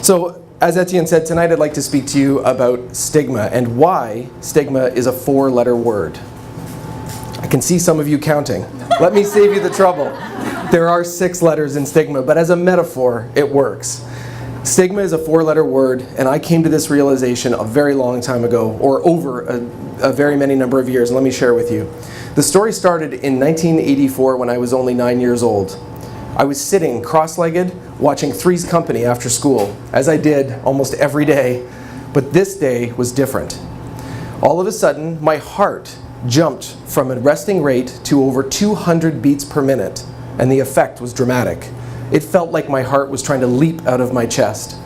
So, as Etienne said, tonight I'd like to speak to you about stigma and why stigma is a 4-letter word. I can see some of you counting. Let me save you the trouble. There are 6 letters in stigma, but as a metaphor, it works. Stigma is a 4-letter word, and I came to this realization a very long time ago, or over a very many number of years, and let me share with you. The story started in 1984 when I was only 9 years old. I was sitting cross-legged watching Three's Company after school, as I did almost every day, but this day was different. All of a sudden, my heart jumped from a resting rate to over 200 beats per minute, and the effect was dramatic. It felt like my heart was trying to leap out of my chest.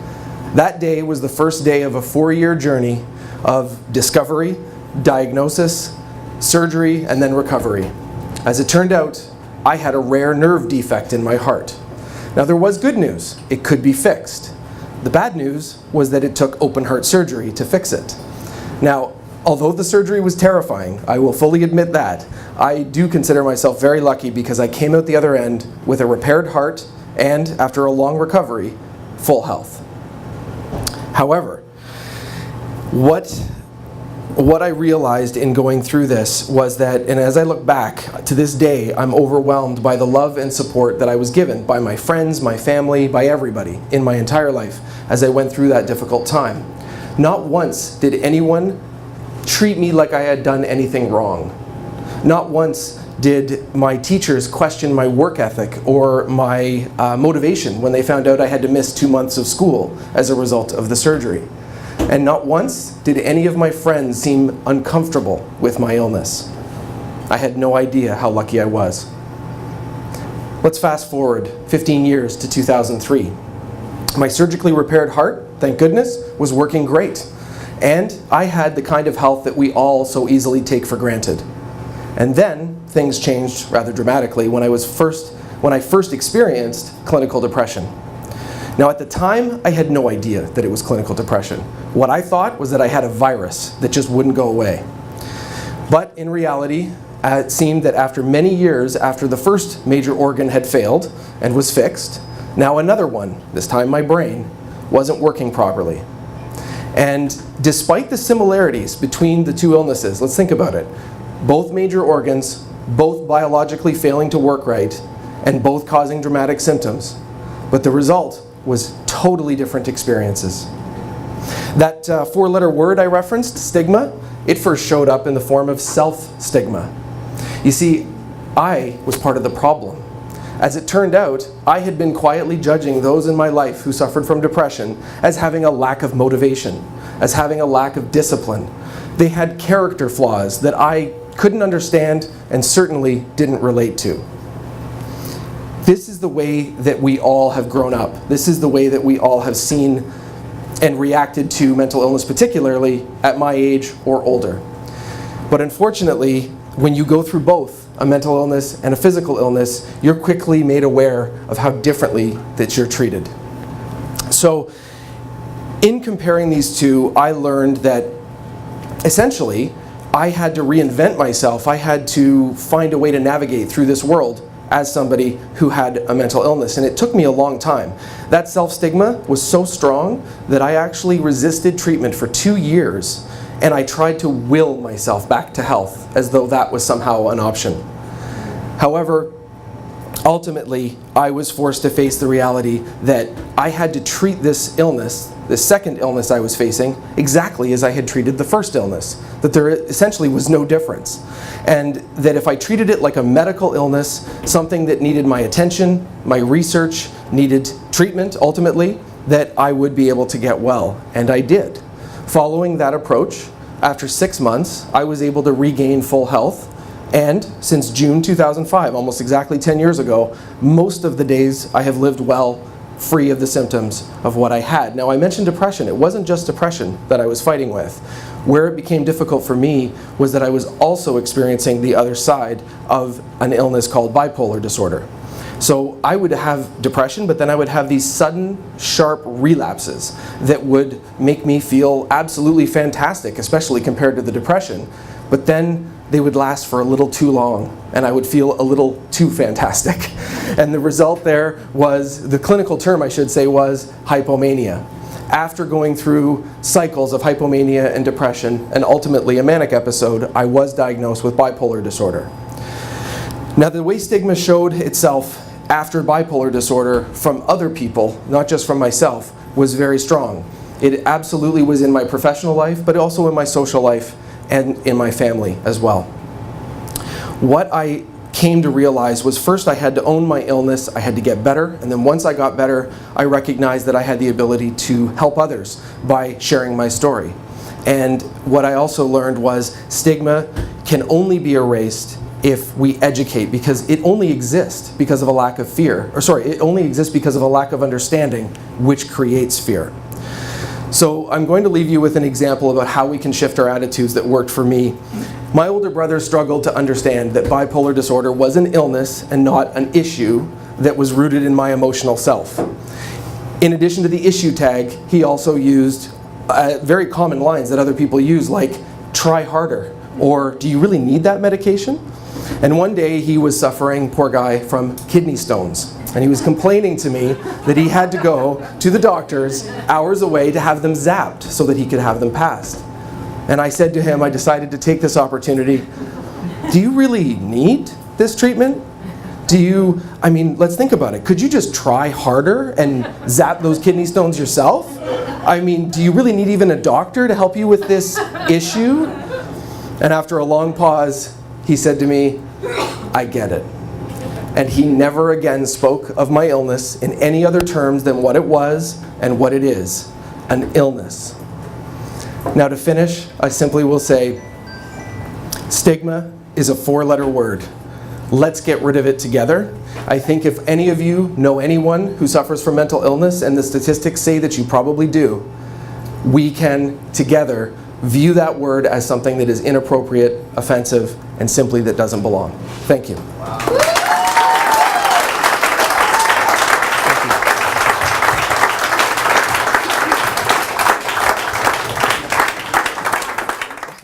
That day was the first day of a 4-year journey of discovery, diagnosis, surgery, and then recovery. As it turned out, I had a rare nerve defect in my heart. Now there was good news. It could be fixed. The bad news was that it took open heart surgery to fix it. Now, although the surgery was terrifying, I will fully admit that, I do consider myself very lucky because I came out the other end with a repaired heart and, after a long recovery, full health. However, what I realized in going through this was that, and as I look back to this day, I'm overwhelmed by the love and support that I was given by my friends, my family, by everybody in my entire life as I went through that difficult time. Not once did anyone treat me like I had done anything wrong. Not once did my teachers question my work ethic or my motivation when they found out I had to miss 2 months of school as a result of the surgery. And not once did any of my friends seem uncomfortable with my illness. I had no idea how lucky I was. Let's fast forward 15 years to 2003. My surgically repaired heart, thank goodness, was working great. And I had the kind of health that we all so easily take for granted. And then things changed rather dramatically when I first experienced clinical depression. Now at the time, I had no idea that it was clinical depression. What I thought was that I had a virus that just wouldn't go away. But in reality, it seemed that after many years after the first major organ had failed and was fixed, now another one, this time my brain, wasn't working properly. And despite the similarities between the two illnesses, let's think about it. Both major organs, both biologically failing to work right, and both causing dramatic symptoms. But the result was totally different experiences. That 4-letter word I referenced, stigma, it first showed up in the form of self-stigma. You see, I was part of the problem. As it turned out, I had been quietly judging those in my life who suffered from depression as having a lack of motivation, as having a lack of discipline. They had character flaws that I couldn't understand and certainly didn't relate to. This is the way that we all have grown up. This is the way that we all have seen and reacted to mental illness, particularly at my age or older. But unfortunately, when you go through both a mental illness and a physical illness, you're quickly made aware of how differently that you're treated. So, in comparing these two, I learned that essentially, I had to reinvent myself. I had to find a way to navigate through this world as somebody who had a mental illness, and it took me a long time. That self-stigma was so strong that I actually resisted treatment for 2 years, and I tried to will myself back to health as though that was somehow an option. However, ultimately, I was forced to face the reality that I had to treat this illness, the second illness I was facing, exactly as I had treated the first illness, that there essentially was no difference. And that if I treated it like a medical illness, something that needed my attention, my research, needed treatment ultimately, that I would be able to get well. And I did. Following that approach, after 6 months, I was able to regain full health. And since June 2005, almost exactly 10 years ago, most of the days I have lived well, free of the symptoms of what I had. Now, I mentioned depression. It wasn't just depression that I was fighting with. Where it became difficult for me was that I was also experiencing the other side of an illness called bipolar disorder. So I would have depression, but then I would have these sudden, sharp relapses that would make me feel absolutely fantastic, especially compared to the depression. But then they would last for a little too long, and I would feel a little too fantastic. And the result there was, the clinical term I should say was hypomania. after going through cycles of hypomania and depression, and ultimately a manic episode, I was diagnosed with bipolar disorder. Now, the way stigma showed itself after bipolar disorder from other people, not just from myself, was very strong. It absolutely was in my professional life, but also in my social life and in my family as well. What I came to realize was, first I had to own my illness, I had to get better, and then once I got better, I recognized that I had the ability to help others by sharing my story. And what I also learned was stigma can only be erased if we educate, because it only exists because of a lack of fear, it only exists because of a lack of understanding, which creates fear. So I'm going to leave you with an example about how we can shift our attitudes that worked for me. My older brother struggled to understand that bipolar disorder was an illness and not an issue that was rooted in my emotional self. In addition to the issue tag, he also used very common lines that other people use, like, try harder, or do you really need that medication? And one day he was suffering, poor guy, from kidney stones. And he was complaining to me that he had to go to the doctors hours away to have them zapped so that he could have them passed. And I said to him, I decided to take this opportunity, do you really need this treatment? Let's think about it. Could you just try harder and zap those kidney stones yourself? Do you really need even a doctor to help you with this issue? And after a long pause, he said to me, I get it. And he never again spoke of my illness in any other terms than what it was and what it is, an illness. Now, to finish, I simply will say, stigma is a 4-letter word. Let's get rid of it together. I think if any of you know anyone who suffers from mental illness, and the statistics say that you probably do, we can together view that word as something that is inappropriate, offensive, and simply that doesn't belong. Thank you. Wow.